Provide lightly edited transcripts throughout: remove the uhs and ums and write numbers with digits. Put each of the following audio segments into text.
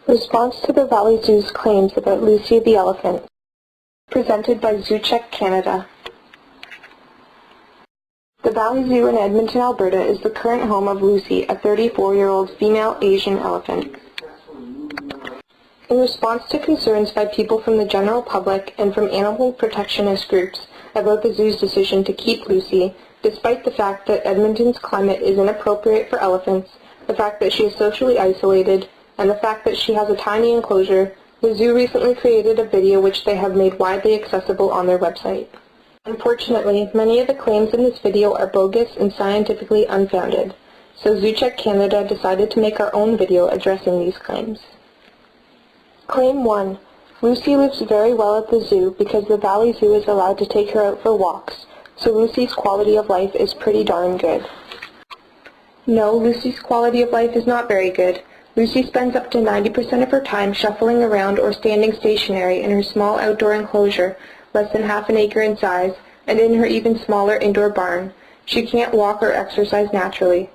Response to the Valley Zoo's claims about Lucy the elephant. Presented by ZooCheck Canada. The Valley Zoo in Edmonton, Alberta is the current home of Lucy, a 34-year-old female Asian elephant. In response to concerns by people from the general public and from animal protectionist groups about the zoo's decision to keep Lucy, despite the fact that Edmonton's climate is inappropriate for elephants, the fact that she is socially isolated, and the fact that she has a tiny enclosure, the zoo recently created a video which they have made widely accessible on their website. Unfortunately, many of the claims in this video are bogus and scientifically unfounded, so ZooCheck Canada decided to make our own video addressing these claims. Claim 1. Lucy lives very well at the zoo because the Valley Zoo is allowed to take her out for walks, so Lucy's quality of life is pretty darn good. No, Lucy's quality of life is not very good. Lucy spends up to 90% of her time shuffling around or standing stationary in her small outdoor enclosure, less than half an acre in size, and in her even smaller indoor barn. She can't walk or exercise naturally.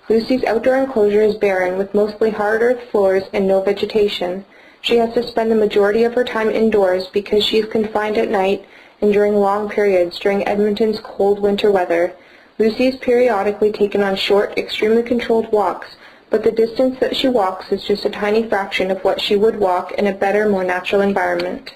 Lucy's outdoor enclosure is barren, with mostly hard earth floors and no vegetation. She has to spend the majority of her time indoors because she is confined at night and during long periods during Edmonton's cold winter weather. Lucy is periodically taken on short, extremely controlled walks, but the distance that she walks is just a tiny fraction of what she would walk in a better, more natural environment.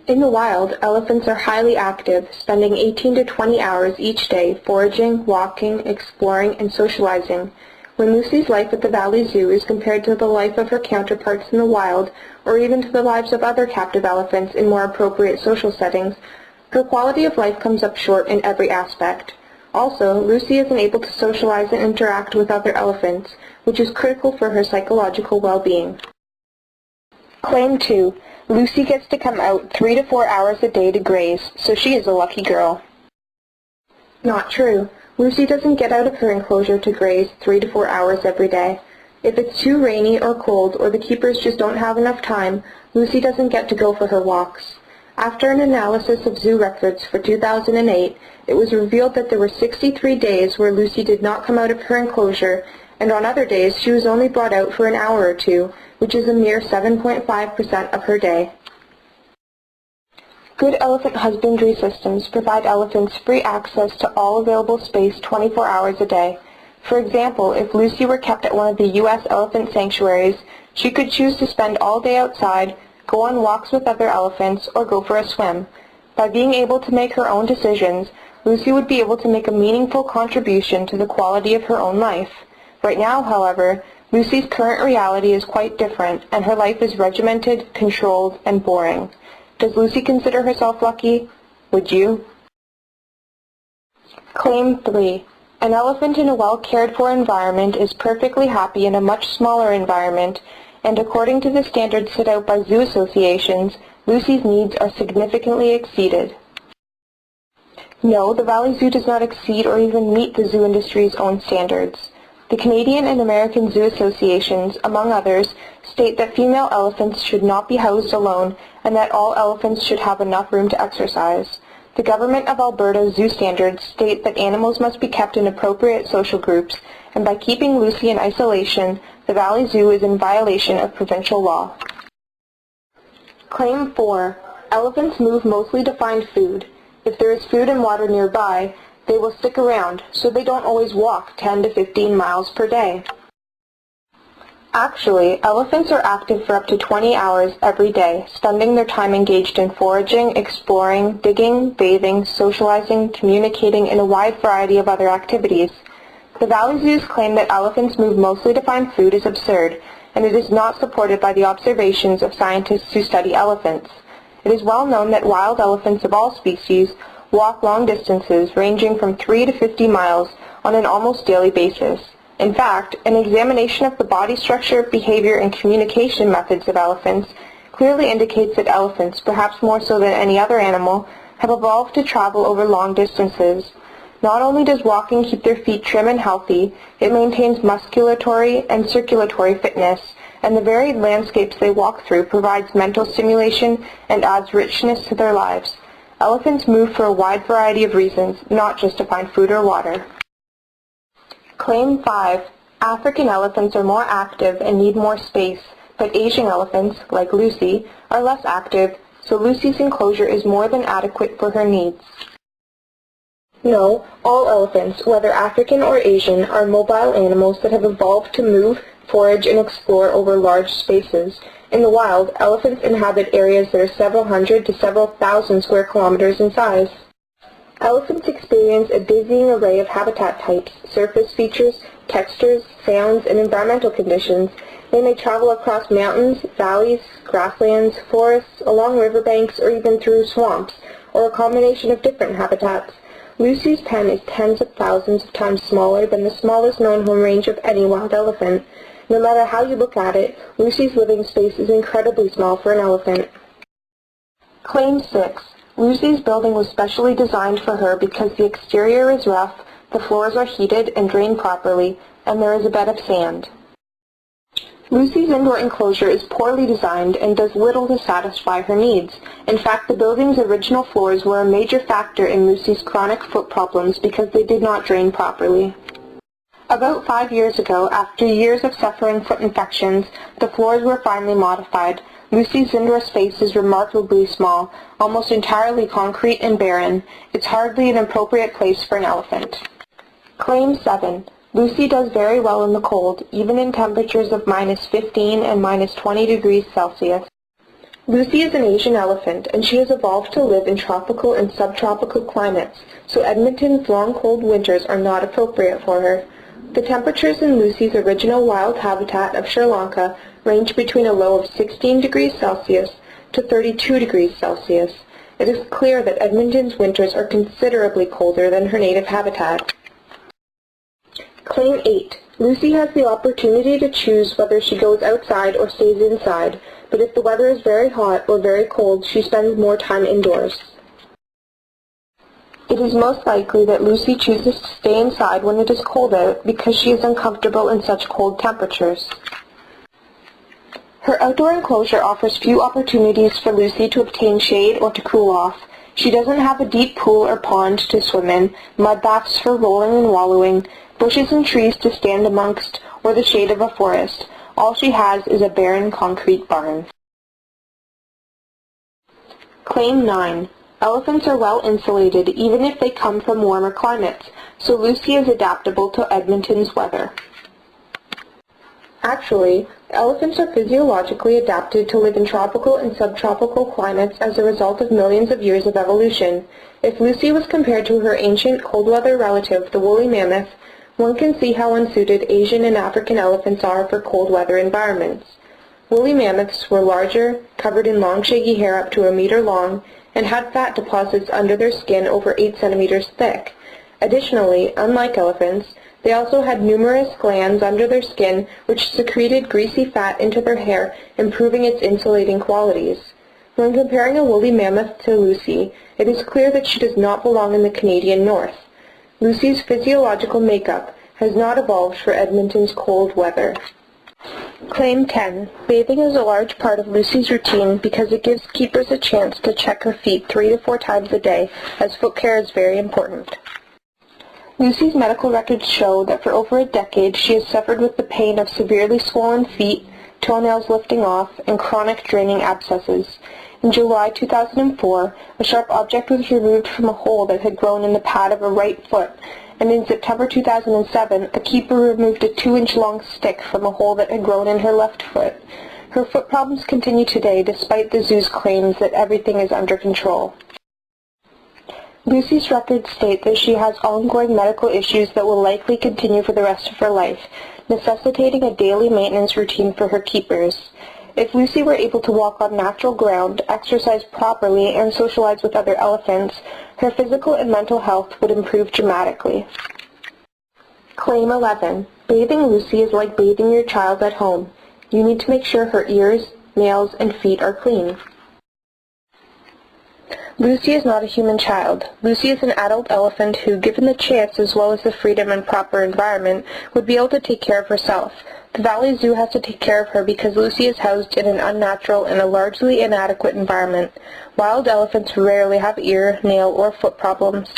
In the wild, elephants are highly active, spending 18 to 20 hours each day foraging, walking, exploring, and socializing. When Lucy's life at the Valley Zoo is compared to the life of her counterparts in the wild, or even to the lives of other captive elephants in more appropriate social settings, her quality of life comes up short in every aspect. Also, Lucy isn't able to socialize and interact with other elephants, which is critical for her psychological well-being. Claim 2. Lucy gets to come out 3 to 4 hours a day to graze, so she is a lucky girl. Not true. Lucy doesn't get out of her enclosure to graze 3 to 4 hours every day. If it's too rainy or cold or the keepers just don't have enough time, Lucy doesn't get to go for her walks. After an analysis of zoo records for 2008, it was revealed that there were 63 days where Lucy did not come out of her enclosure, and on other days she was only brought out for an hour or two, which is a mere 7.5% of her day. Good elephant husbandry systems provide elephants free access to all available space 24 hours a day. For example, if Lucy were kept at one of the U.S. elephant sanctuaries, she could choose to spend all day outside, go on walks with other elephants, or go for a swim. By being able to make her own decisions, Lucy would be able to make a meaningful contribution to the quality of her own life. Right now, however, Lucy's current reality is quite different, and her life is regimented, controlled, and boring. Does Lucy consider herself lucky? Would you? Claim 3. An elephant in a well-cared-for environment is perfectly happy in a much smaller environment, and according to the standards set out by zoo associations, Lucy's needs are significantly exceeded. No, the Valley Zoo does not exceed or even meet the zoo industry's own standards. The Canadian and American Zoo Associations, among others, state that female elephants should not be housed alone and that all elephants should have enough room to exercise. The Government of Alberta's zoo standards state that animals must be kept in appropriate social groups, and by keeping Lucy in isolation, the Valley Zoo is in violation of provincial law. Claim 4. Elephants move mostly to find food. If there is food and water nearby, they will stick around, so they don't always walk 10 to 15 miles per day. Actually, elephants are active for up to 20 hours every day, spending their time engaged in foraging, exploring, digging, bathing, socializing, communicating, and a wide variety of other activities. The Valley Zoo's claim that elephants move mostly to find food is absurd, and it is not supported by the observations of scientists who study elephants. It is well known that wild elephants of all species walk long distances ranging from 3 to 50 miles on an almost daily basis. In fact, an examination of the body structure, behavior, and communication methods of elephants clearly indicates that elephants, perhaps more so than any other animal, have evolved to travel over long distances. Not only does walking keep their feet trim and healthy, it maintains musculatory and circulatory fitness, and the varied landscapes they walk through provides mental stimulation and adds richness to their lives. Elephants move for a wide variety of reasons, not just to find food or water. Claim 5. African elephants are more active and need more space but Asian elephants, like Lucy, are less active, so Lucy's enclosure is more than adequate for her needs. No, all elephants, whether African or Asian, are mobile animals that have evolved to move, forage, and explore over large spaces. In the wild, elephants inhabit areas that are several hundred to several thousand square kilometers in size. Elephants experience a dizzying array of habitat types, surface features, textures, sounds, and environmental conditions. They may travel across mountains, valleys, grasslands, forests, along riverbanks, or even through swamps, or a combination of different habitats. Lucy's pen is tens of thousands of times smaller than the smallest known home range of any wild elephant. No matter how you look at it, Lucy's living space is incredibly small for an elephant. Claim 6. Lucy's building was specially designed for her because the exterior is rough, the floors are heated and drained properly, and there is a bed of sand. Lucy's indoor enclosure is poorly designed and does little to satisfy her needs. In fact, the building's original floors were a major factor in Lucy's chronic foot problems because they did not drain properly. About 5 years ago, after years of suffering foot infections, the floors were finally modified. Lucy's indoor space is remarkably small, almost entirely concrete and barren. It's hardly an appropriate place for an elephant. Claim 7. Lucy does very well in the cold, even in temperatures of -15 and -20 degrees Celsius. Lucy is an Asian elephant, and she has evolved to live in tropical and subtropical climates, so Edmonton's long cold winters are not appropriate for her. The temperatures in Lucy's original wild habitat of Sri Lanka range between a low of 16 degrees Celsius to 32 degrees Celsius. It is clear that Edmonton's winters are considerably colder than her native habitat. Claim 8. Lucy has the opportunity to choose whether she goes outside or stays inside, but if the weather is very hot or very cold, she spends more time indoors. It is most likely that Lucy chooses to stay inside when it is cold out because she is uncomfortable in such cold temperatures. Her outdoor enclosure offers few opportunities for Lucy to obtain shade or to cool off. She doesn't have a deep pool or pond to swim in, mud baths for rolling and wallowing, bushes and trees to stand amongst, or the shade of a forest. All she has is a barren concrete barn. Claim 9. Elephants are well insulated even if they come from warmer climates, so Lucy is adaptable to Edmonton's weather. Actually, elephants are physiologically adapted to live in tropical and subtropical climates as a result of millions of years of evolution. If Lucy was compared to her ancient cold-weather relative, the woolly mammoth, one can see how unsuited Asian and African elephants are for cold-weather environments. Woolly mammoths were larger, covered in long shaggy hair up to a meter long, and had fat deposits under their skin over 8 centimeters thick. Additionally, unlike elephants, they also had numerous glands under their skin which secreted greasy fat into their hair, improving its insulating qualities. When comparing a woolly mammoth to Lucy, it is clear that she does not belong in the Canadian North. Lucy's physiological makeup has not evolved for Edmonton's cold weather. Claim 10. Bathing is a large part of Lucy's routine because it gives keepers a chance to check her feet 3 to 4 times a day, as foot care is very important. Lucy's medical records show that for over a decade she has suffered with the pain of severely swollen feet, toenails lifting off, and chronic draining abscesses. In July 2004, a sharp object was removed from a hole that had grown in the pad of her right foot, and in September 2007, a keeper removed a 2-inch-long stick from a hole that had grown in her left foot. Her foot problems continue today despite the zoo's claims that everything is under control. Lucy's records state that she has ongoing medical issues that will likely continue for the rest of her life, necessitating a daily maintenance routine for her keepers. If Lucy were able to walk on natural ground, exercise properly, and socialize with other elephants, her physical and mental health would improve dramatically. Claim 11. Bathing Lucy is like bathing your child at home. You need to make sure her ears, nails, and feet are clean. Lucy is not a human child. Lucy is an adult elephant who, given the chance as well as the freedom and proper environment, would be able to take care of herself. The Valley Zoo has to take care of her because Lucy is housed in an unnatural and a largely inadequate environment. Wild elephants rarely have ear, nail, or foot problems.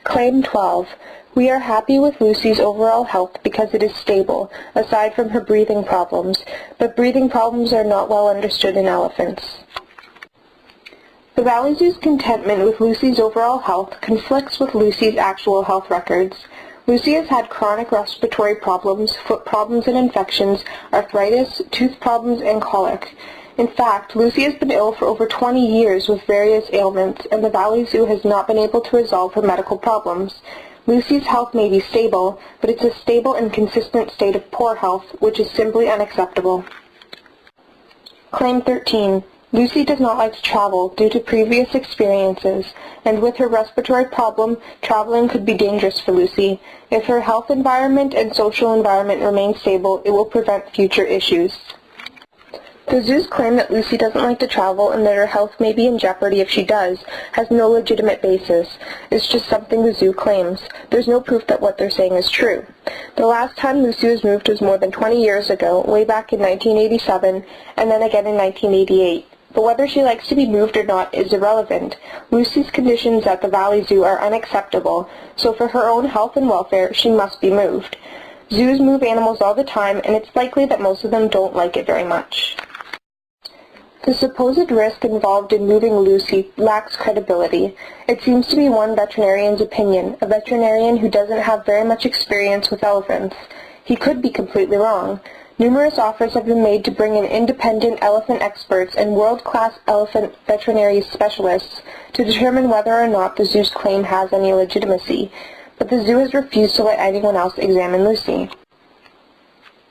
Claim 12. We are happy with Lucy's overall health because it is stable, aside from her breathing problems, but breathing problems are not well understood in elephants. The Valley Zoo's contentment with Lucy's overall health conflicts with Lucy's actual health records. Lucy has had chronic respiratory problems, foot problems and infections, arthritis, tooth problems, and colic. In fact, Lucy has been ill for over 20 years with various ailments, and the Valley Zoo has not been able to resolve her medical problems. Lucy's health may be stable, but it's a stable and consistent state of poor health, which is simply unacceptable. Claim 13. Lucy does not like to travel due to previous experiences, and with her respiratory problem, traveling could be dangerous for Lucy. If her health environment and social environment remain stable, it will prevent future issues. The zoo's claim that Lucy doesn't like to travel and that her health may be in jeopardy if she does has no legitimate basis. It's just something the zoo claims. There's no proof that what they're saying is true. The last time Lucy was moved was more than 20 years ago, way back in 1987, and then again in 1988. But whether she likes to be moved or not is irrelevant. Lucy's conditions at the Valley Zoo are unacceptable, so for her own health and welfare, she must be moved. Zoos move animals all the time, and it's likely that most of them don't like it very much. The supposed risk involved in moving Lucy lacks credibility. It seems to be one veterinarian's opinion, a veterinarian who doesn't have very much experience with elephants. He could be completely wrong. Numerous offers have been made to bring in independent elephant experts and world-class elephant veterinary specialists to determine whether or not the zoo's claim has any legitimacy, but the zoo has refused to let anyone else examine Lucy.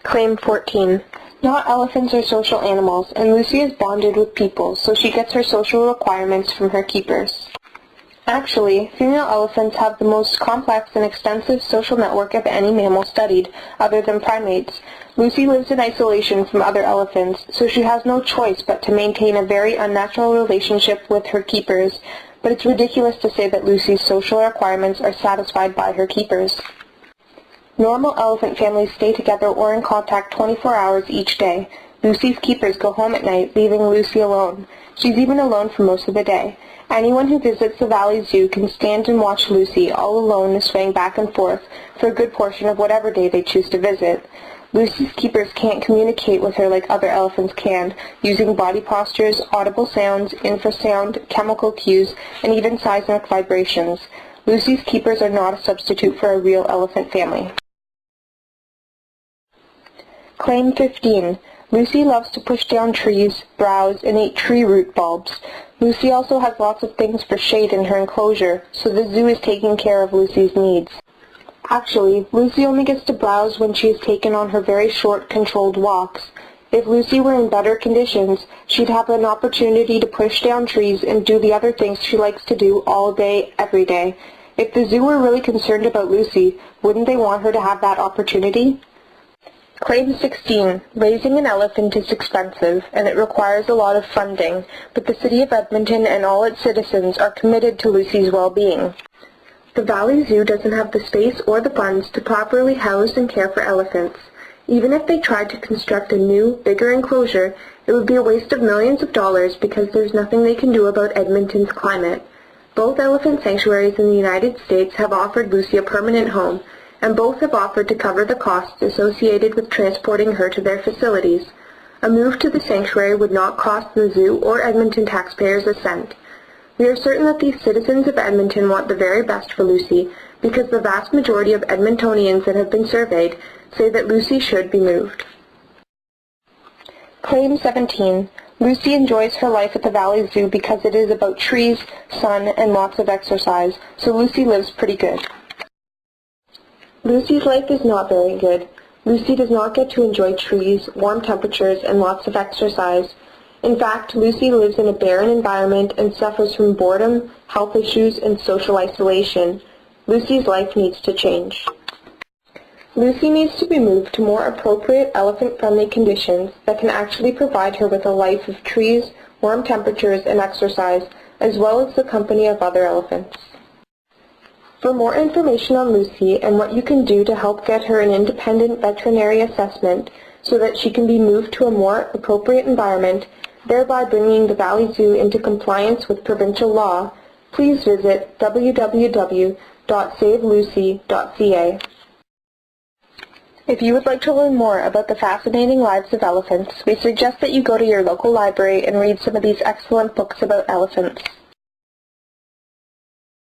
Claim 14. Not elephants are social animals, and Lucy is bonded with people, so she gets her social requirements from her keepers. Actually, female elephants have the most complex and extensive social network of any mammal studied, other than primates. Lucy lives in isolation from other elephants, so she has no choice but to maintain a very unnatural relationship with her keepers, but it's ridiculous to say that Lucy's social requirements are satisfied by her keepers. Normal elephant families stay together or in contact 24 hours each day. Lucy's keepers go home at night, leaving Lucy alone. She's even alone for most of the day. Anyone who visits the Valley Zoo can stand and watch Lucy, all alone, swaying back and forth, for a good portion of whatever day they choose to visit. Lucy's keepers can't communicate with her like other elephants can, using body postures, audible sounds, infrasound, chemical cues, and even seismic vibrations. Lucy's keepers are not a substitute for a real elephant family. Claim 15. Lucy loves to push down trees, browse, and eat tree root bulbs. Lucy also has lots of things for shade in her enclosure, so the zoo is taking care of Lucy's needs. Actually, Lucy only gets to browse when she is taken on her very short, controlled walks. If Lucy were in better conditions, she'd have an opportunity to push down trees and do the other things she likes to do all day, every day. If the zoo were really concerned about Lucy, wouldn't they want her to have that opportunity? Claim 16. Raising an elephant is expensive, and it requires a lot of funding, but the City of Edmonton and all its citizens are committed to Lucy's well-being. The Valley Zoo doesn't have the space or the funds to properly house and care for elephants. Even if they tried to construct a new, bigger enclosure, it would be a waste of millions of dollars because there's nothing they can do about Edmonton's climate. Both elephant sanctuaries in the United States have offered Lucy a permanent home, and both have offered to cover the costs associated with transporting her to their facilities. A move to the sanctuary would not cost the zoo or Edmonton taxpayers a cent. We are certain that these citizens of Edmonton want the very best for Lucy, because the vast majority of Edmontonians that have been surveyed say that Lucy should be moved. Claim 17. Lucy enjoys her life at the Valley Zoo because it is about trees, sun, and lots of exercise, so Lucy lives pretty good. Lucy's life is not very good. Lucy does not get to enjoy trees, warm temperatures, and lots of exercise. In fact, Lucy lives in a barren environment and suffers from boredom, health issues, and social isolation. Lucy's life needs to change. Lucy needs to be moved to more appropriate elephant-friendly conditions that can actually provide her with a life of trees, warm temperatures, and exercise, as well as the company of other elephants. For more information on Lucy and what you can do to help get her an independent veterinary assessment so that she can be moved to a more appropriate environment, thereby bringing the Valley Zoo into compliance with provincial law, please visit www.zoocanada.ca. www.savelucy.ca. If you would like to learn more about the fascinating lives of elephants, we suggest that you go to your local library and read some of these excellent books about elephants.